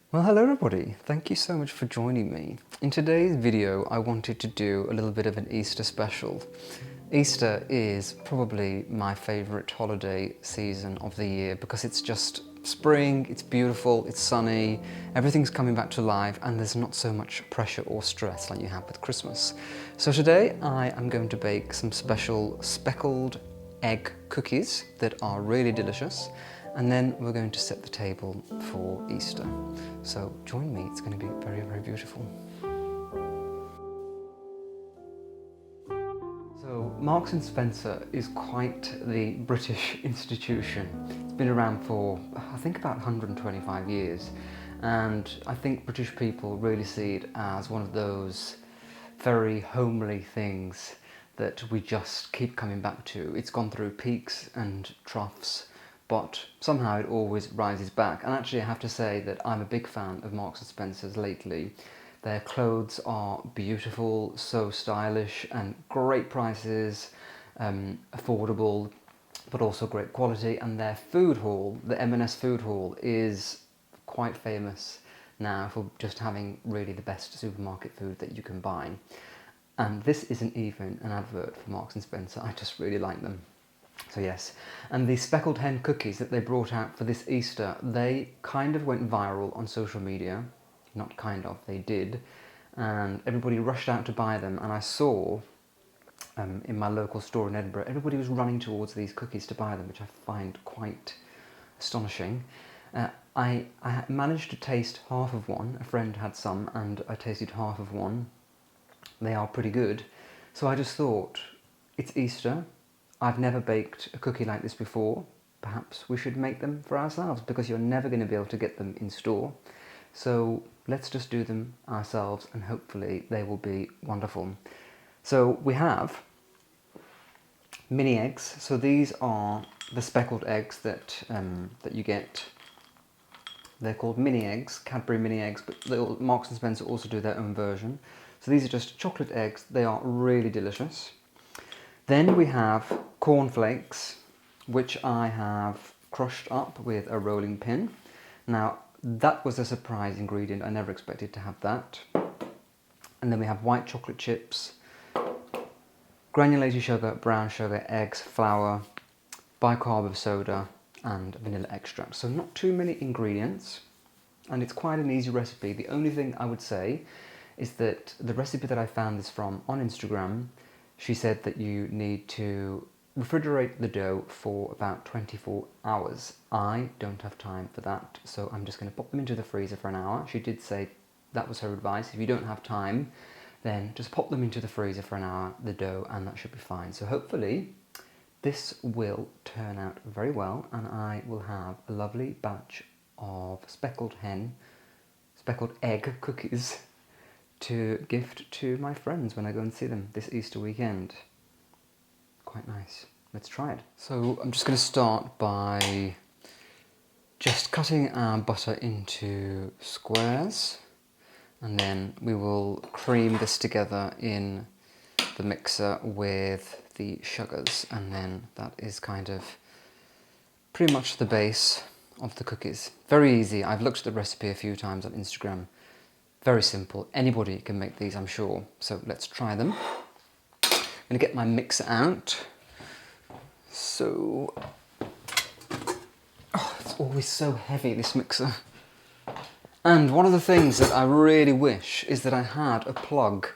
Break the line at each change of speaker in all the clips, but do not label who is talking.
Well, hello everybody. Thank you so much for joining me. In today's video, I wanted to do a little bit of an Easter special. Easter is probably my favourite holiday season of the year because it's just spring, it's beautiful, it's sunny, everything's coming back to life and there's not so much pressure or stress like you have with Christmas. So today I am going to bake some special speckled egg cookies that are really delicious, and then we're going to set the table for Easter. So join me, it's going to be very, very beautiful. So Marks and Spencer is quite the British institution. It's been around for, I think, about 125 years, and I think British people really see it as one of those very homely things that we just keep coming back to. It's gone through peaks and troughs, but somehow it always rises back. And actually I have to say that I'm a big fan of Marks and Spencer's lately. Their clothes are beautiful, so stylish, and great prices, affordable, but also great quality. And their food hall, the M&S food hall, is quite famous now for just having really the best supermarket food that you can buy. And this isn't even an advert for Marks and Spencer, I just really like them. So yes, and the speckled hen cookies that they brought out for this Easter, they kind of went viral on social media. Not kind of, they did. And everybody rushed out to buy them, and I saw in my local store in Edinburgh, everybody was running towards these cookies to buy them, which I find quite astonishing. I managed to taste half of one. A friend had some and I tasted half of one. They are pretty good. So I just thought, it's Easter. I've never baked a cookie like this before. Perhaps we should make them for ourselves because you're never going to be able to get them in store. So let's just do them ourselves and hopefully they will be wonderful. So we have mini eggs. So these are the speckled eggs that you get. They're called mini eggs, Cadbury mini eggs, but Marks and Spencer also do their own version. So these are just chocolate eggs. They are really delicious. Then we have cornflakes, which I have crushed up with a rolling pin. Now, that was a surprise ingredient. I never expected to have that. And then we have white chocolate chips, granulated sugar, brown sugar, eggs, flour, bicarb of soda, and vanilla extract. So not too many ingredients, and it's quite an easy recipe. The only thing I would say is that the recipe that I found this from on Instagram, she said that you need to refrigerate the dough for about 24 hours. I don't have time for that, so I'm just going to pop them into the freezer for an hour. She did say that was her advice. If you don't have time, then just pop them into the freezer for an hour, the dough, and that should be fine. So hopefully this will turn out very well, and I will have a lovely batch of speckled egg cookies to gift to my friends when I go and see them this Easter weekend. Quite nice. Let's try it. So I'm just going to start by just cutting our butter into squares, and then we will cream this together in the mixer with the sugars, and then that is kind of pretty much the base of the cookies. Very easy. I've looked at the recipe a few times on Instagram. Very simple. Anybody can make these, I'm sure. So let's try them. I'm going to get my mixer out. So, it's always so heavy, this mixer. And one of the things that I really wish is that I had a plug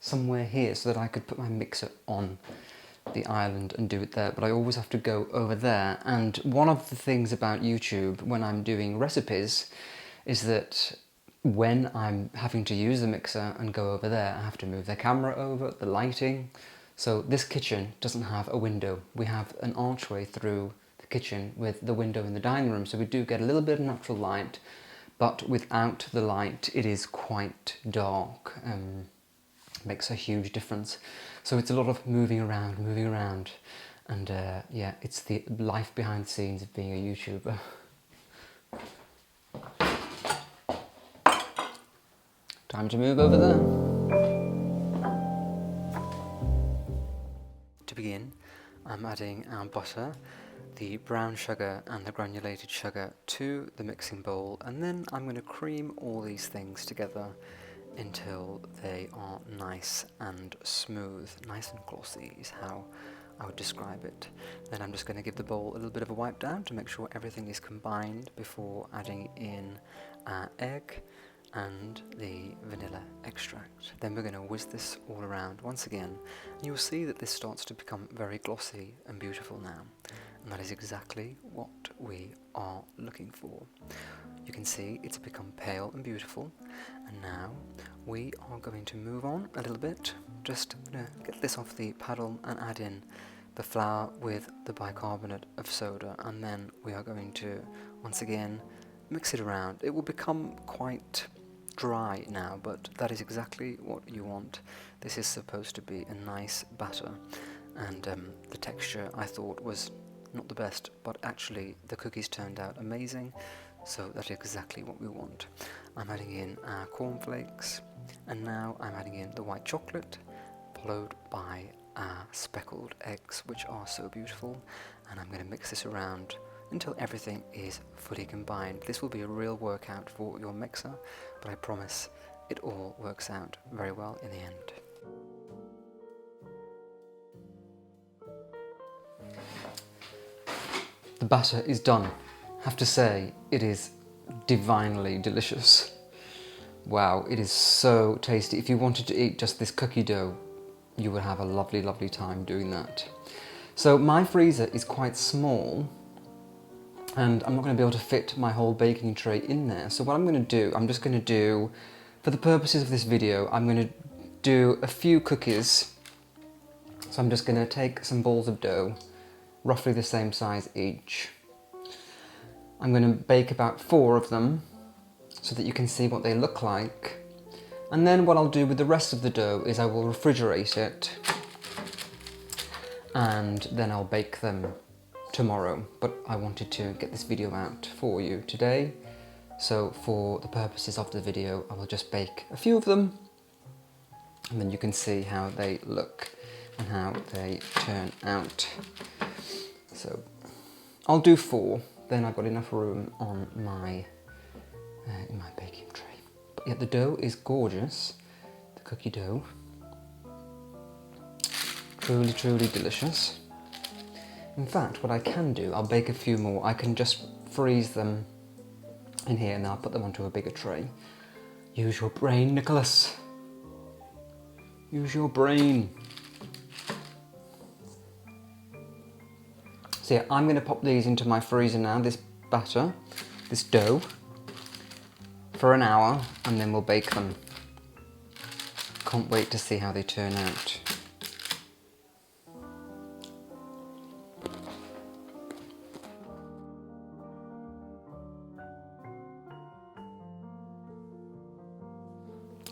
somewhere here so that I could put my mixer on the island and do it there, but I always have to go over there. And one of the things about YouTube when I'm doing recipes is that when I'm having to use the mixer and go over there, I have to move the camera over, the lighting. So this kitchen doesn't have a window. We have an archway through the kitchen with the window in the dining room, so we do get a little bit of natural light, but without the light it is quite dark. Makes a huge difference. So it's a lot of moving around, and yeah, it's the life behind the scenes of being a YouTuber. Time to move over there. To begin, I'm adding our butter. the brown sugar and the granulated sugar to the mixing bowl, and then I'm going to cream all these things together until they are nice and smooth, nice and glossy is how I would describe it. Then I'm just going to give the bowl a little bit of a wipe down to make sure everything is combined before adding in egg and the vanilla extract. Then we're going to whisk this all around once again, and you'll see that this starts to become very glossy and beautiful now, and that is exactly what we are looking for. You can see it's become pale and beautiful, and now we are going to move on a little bit. Just going to get this off the paddle and add in the flour with the bicarbonate of soda, and then we are going to once again mix it around. It will become quite dry now, but that is exactly what you want. This is supposed to be a nice batter, and the texture I thought was not the best, but actually the cookies turned out amazing, so that's exactly what we want. I'm adding in our cornflakes, and now I'm adding in the white chocolate, followed by our speckled eggs, which are so beautiful, and I'm going to mix this around until everything is fully combined. This will be a real workout for your mixer, but I promise it all works out very well in the end. The batter is done. I have to say, it is divinely delicious. Wow, it is so tasty. If you wanted to eat just this cookie dough, you would have a lovely, lovely time doing that. So my freezer is quite small, and I'm not going to be able to fit my whole baking tray in there. So what I'm going to do, I'm just going to do, for the purposes of this video, I'm going to do a few cookies. So I'm just going to take some balls of dough, roughly the same size each. I'm going to bake about 4 of them so that you can see what they look like. And then what I'll do with the rest of the dough is I will refrigerate it, and then I'll bake them tomorrow. But I wanted to get this video out for you today, so for the purposes of the video I will just bake a few of them, and then you can see how they look and how they turn out. So I'll do 4, then I've got enough room on my in my baking tray. But yeah, the dough is gorgeous, the cookie dough. Truly, truly delicious. In fact, what I can do, I'll bake a few more. I can just freeze them in here, and then I'll put them onto a bigger tray. Use your brain, Nicholas. Use your brain. So yeah, I'm going to pop these into my freezer now, this batter, this dough, for an hour, and then we'll bake them. Can't wait to see how they turn out.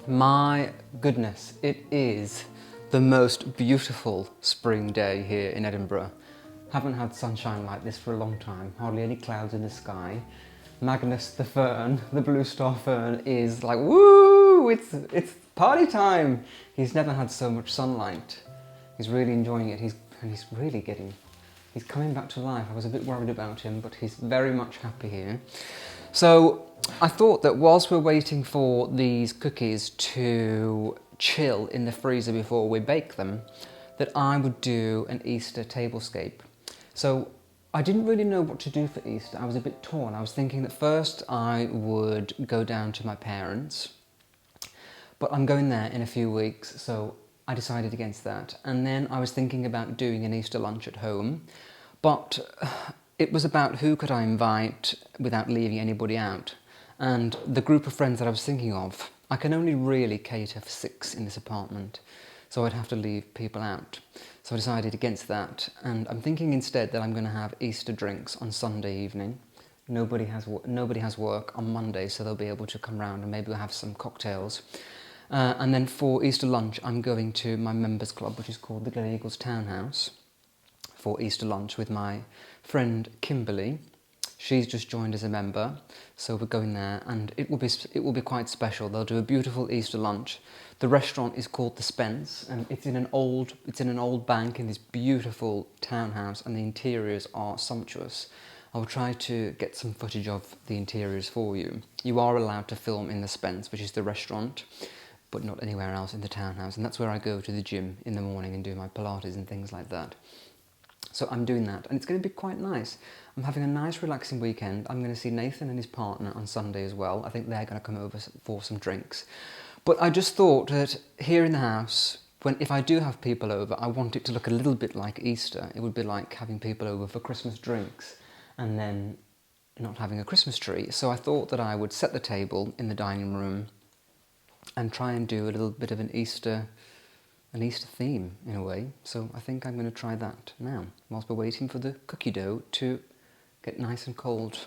My goodness, it is the most beautiful spring day here in Edinburgh. Haven't had sunshine like this for a long time, hardly any clouds in the sky. Magnus the fern, the blue star fern, is like, woo, it's party time. He's never had so much sunlight. He's really enjoying it. He's coming back to life. I was a bit worried about him, but he's very much happy here. So I thought that whilst we're waiting for these cookies to chill in the freezer before we bake them, that I would do an Easter tablescape. So I didn't really know what to do for Easter. I was a bit torn. I was thinking that first I would go down to my parents', but I'm going there in a few weeks, so I decided against that. And then I was thinking about doing an Easter lunch at home, but it was about who could I invite without leaving anybody out. And the group of friends that I was thinking of, I can only really cater for 6 in this apartment, so I'd have to leave people out. So I decided against that, and I'm thinking instead that I'm going to have Easter drinks on Sunday evening. Nobody has work on Monday, so they'll be able to come round and maybe we'll have some cocktails. And then for Easter lunch, I'm going to my members club, which is called the Gleneagles Townhouse, for Easter lunch with my friend Kimberly. She's just joined as a member, so we're going there, and it will be quite special. They'll do a beautiful Easter lunch. The restaurant is called the Spence, and it's in an old bank in this beautiful townhouse, and the interiors are sumptuous. I will try to get some footage of the interiors for you. You are allowed to film in the Spence, which is the restaurant, but not anywhere else in the townhouse, and that's where I go to the gym in the morning and do my Pilates and things like that. So I'm doing that, and it's going to be quite nice. I'm having a nice relaxing weekend. I'm going to see Nathan and his partner on Sunday as well. I think they're going to come over for some drinks. But I just thought that here in the house, if I do have people over, I want it to look a little bit like Easter. It would be like having people over for Christmas drinks and then not having a Christmas tree. So I thought that I would set the table in the dining room and try and do a little bit of an Easter theme in a way. So I think I'm going to try that now, whilst we're waiting for the cookie dough to get nice and cold.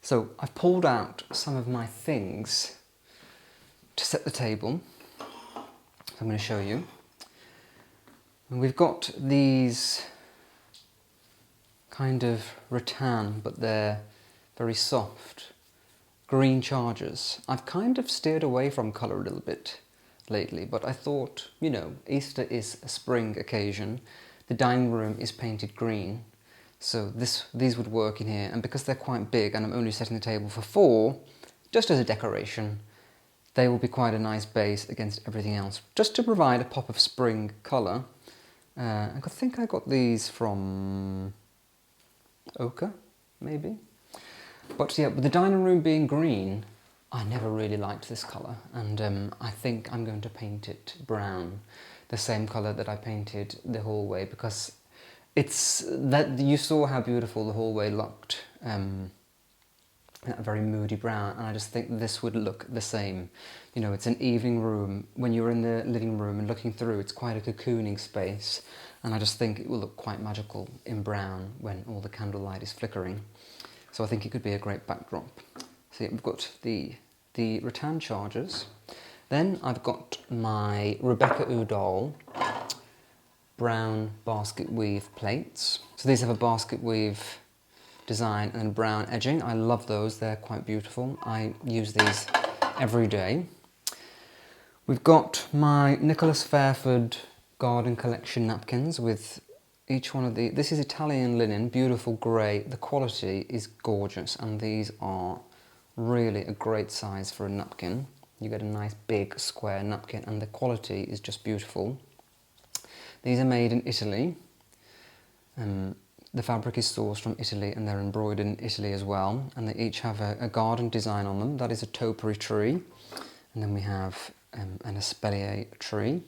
So I've pulled out some of my things to set the table. So I'm going to show you. And we've got these kind of rattan, but they're very soft, green chargers. I've kind of steered away from colour a little bit lately, but I thought, you know, Easter is a spring occasion. The dining room is painted green, so these would work in here. And because they're quite big and I'm only setting the table for 4, just as a decoration, they will be quite a nice base against everything else, just to provide a pop of spring colour. I think I got these from ochre, maybe. But yeah, with the dining room being green, I never really liked this colour, and I think I'm going to paint it brown, the same colour that I painted the hallway, because it's that you saw how beautiful the hallway looked, that very moody brown, and I just think this would look the same. You know, it's an evening room. When you're in the living room and looking through, it's quite a cocooning space, and I just think it will look quite magical in brown when all the candlelight is flickering. So I think it could be a great backdrop. So yeah, we've got the rattan chargers. Then I've got my Rebecca Udall brown basket weave plates. So these have a basket weave design and brown edging. I love those, they're quite beautiful. I use these every day. We've got my Nicolas Fairford garden collection napkins with each one of this is Italian linen, beautiful grey. The quality is gorgeous, and these are really a great size for a napkin. You get a nice big square napkin, and the quality is just beautiful. These are made in Italy. The fabric is sourced from Italy, and they're embroidered in Italy as well, and they each have a garden design on them. That is a topiary tree, and then we have an espalier tree,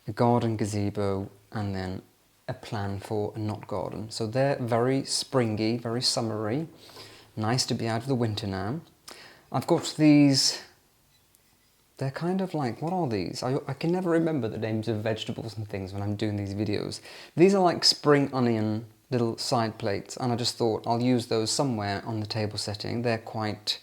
a garden gazebo, and then a plan for a knot garden. So they're very springy, very summery, nice to be out of the winter now. I've got these, they're kind of like, what are these? I can never remember the names of vegetables and things when I'm doing these videos. These are like spring onion little side plates, and I just thought I'll use those somewhere on the table setting. They're quite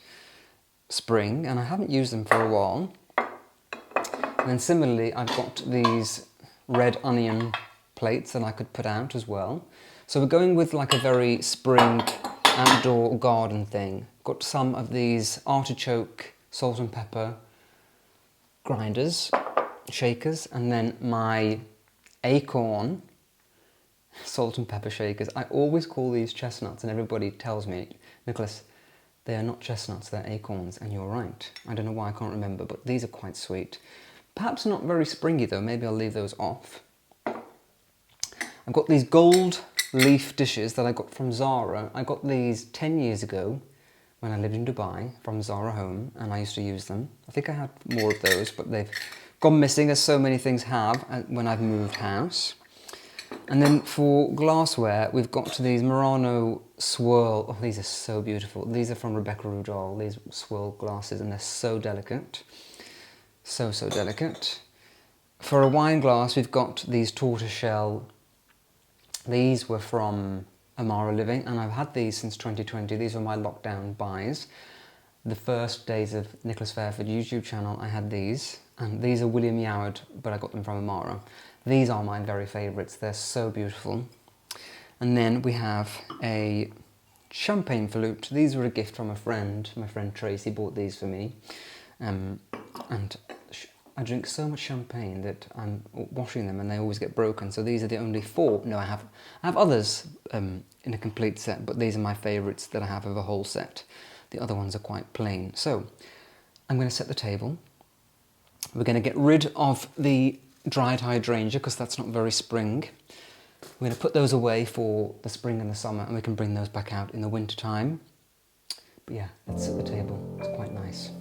spring, and I haven't used them for a while. And then similarly, I've got these red onion plates that I could put out as well. So we're going with like a very spring outdoor garden thing. Got some of these artichoke salt and pepper grinders, shakers, and then my acorn salt and pepper shakers. I always call these chestnuts, and everybody tells me, Nicholas, they are not chestnuts, they're acorns, and you're right. I don't know why I can't remember, but these are quite sweet. Perhaps not very springy though, maybe I'll leave those off. I've got these gold leaf dishes that I got from Zara. I got these 10 years ago when I lived in Dubai from Zara Home, and I used to use them. I think I had more of those, but they've gone missing, as so many things have when I've moved house. And then for glassware, we've got these Murano swirl. Oh, these are so beautiful. These are from Rebecca Udall, these swirl glasses, and they're so delicate. So delicate. For a wine glass, we've got these tortoiseshell. These were from Amara Living, and I've had these since 2020. These were my lockdown buys. The first days of Nicolas Fairford YouTube channel, I had these, and these are William Yoward, but I got them from Amara. These are my very favourites. They're so beautiful. And then we have a champagne flute. These were a gift from a friend. My friend Tracy bought these for me. And I drink so much champagne that I'm washing them and they always get broken. So these are the only 4. No, I have others in a complete set, but these are my favourites that I have of a whole set. The other ones are quite plain. So I'm going to set the table. We're going to get rid of the dried hydrangea because that's not very spring. We're going to put those away for the spring and the summer, and we can bring those back out in the winter time. But yeah, let's set the table. It's quite nice.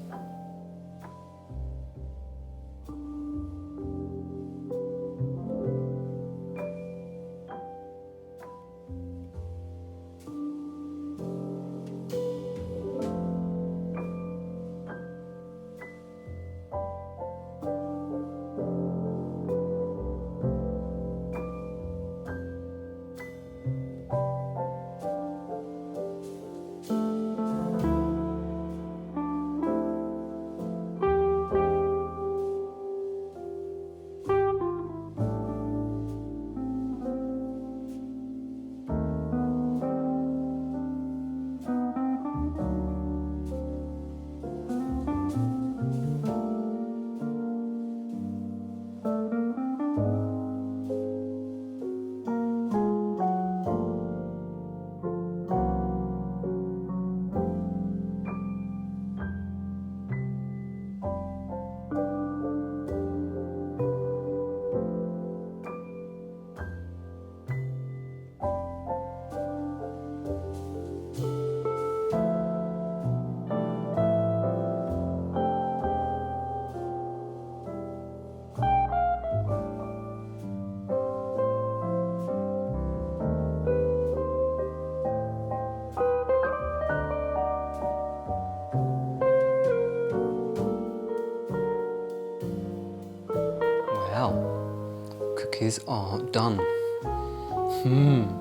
Well, cookies are done.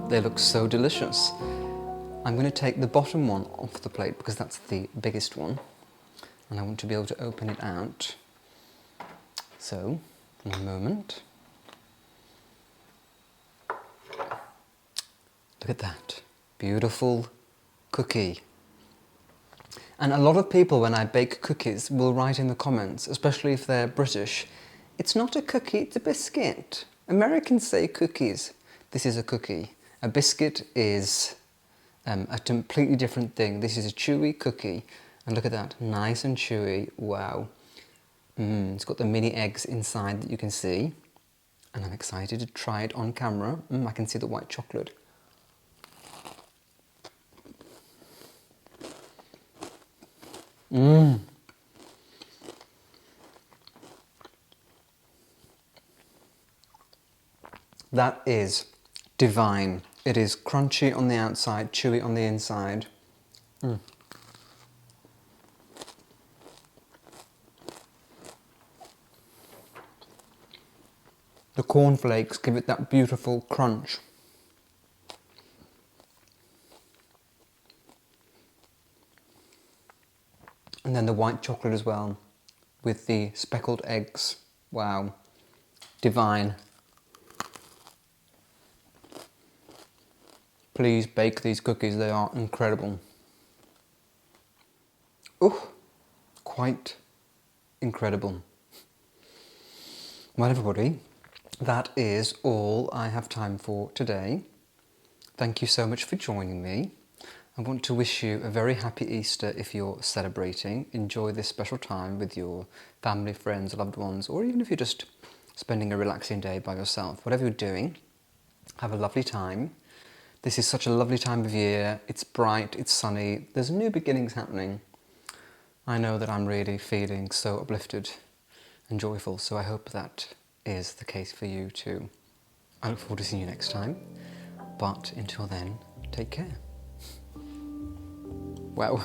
They look so delicious. I'm going to take the bottom one off the plate because that's the biggest one and I want to be able to open it out. So, one moment. Look at that. Beautiful cookie. And a lot of people, when I bake cookies, will write in the comments, especially if they're British, it's not a cookie, it's a biscuit. Americans say cookies. This is a cookie. A biscuit is a completely different thing. This is a chewy cookie. And look at that, nice and chewy. Wow. It's got the mini eggs inside that you can see. And I'm excited to try it on camera. I can see the white chocolate. That is divine. It is crunchy on the outside, chewy on the inside. The cornflakes give it that beautiful crunch. And then the white chocolate as well, with the speckled eggs. Wow, divine. Please bake these cookies, they are incredible. Oh, quite incredible. Well everybody, that is all I have time for today. Thank you so much for joining me. I want to wish you a very happy Easter if you're celebrating. Enjoy this special time with your family, friends, loved ones, or even if you're just spending a relaxing day by yourself. Whatever you're doing, have a lovely time. This is such a lovely time of year. It's bright, it's sunny, there's new beginnings happening. I know that I'm really feeling so uplifted and joyful, so I hope that is the case for you too. I look forward to seeing you next time, but until then, take care. Wow.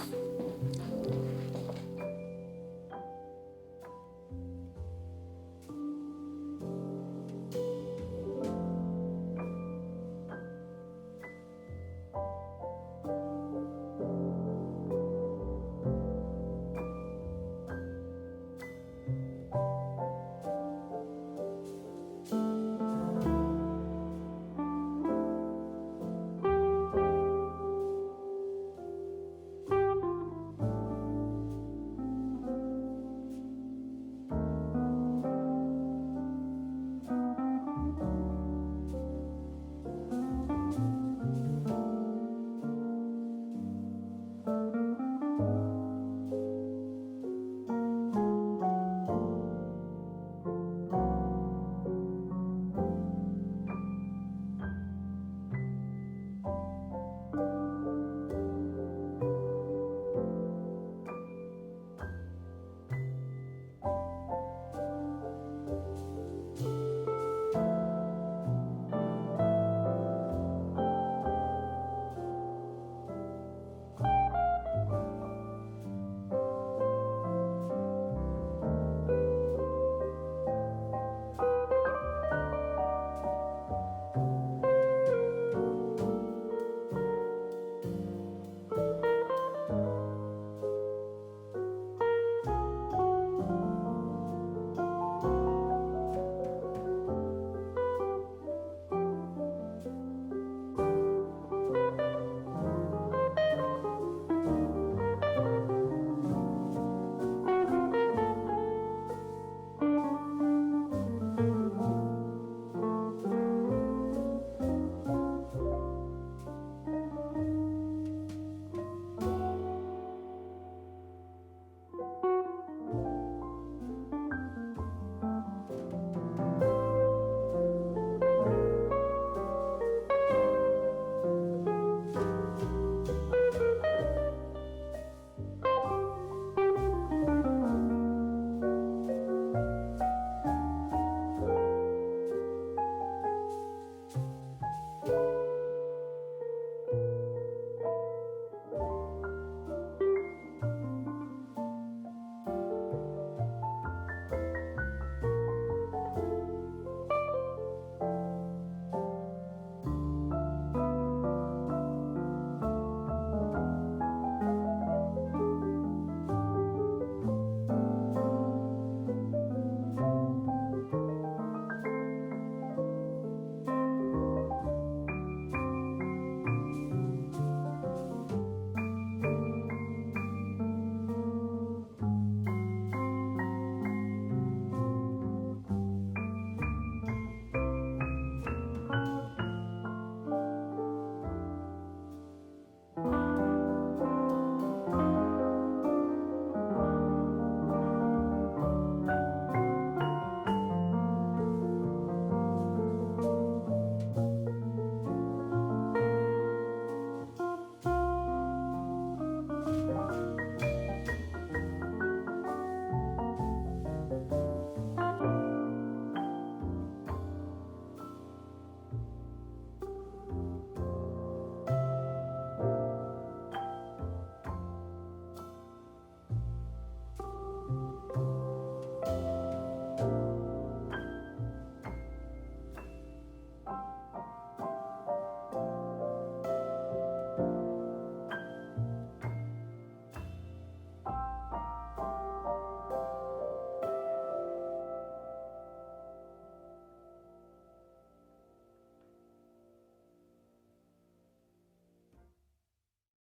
you.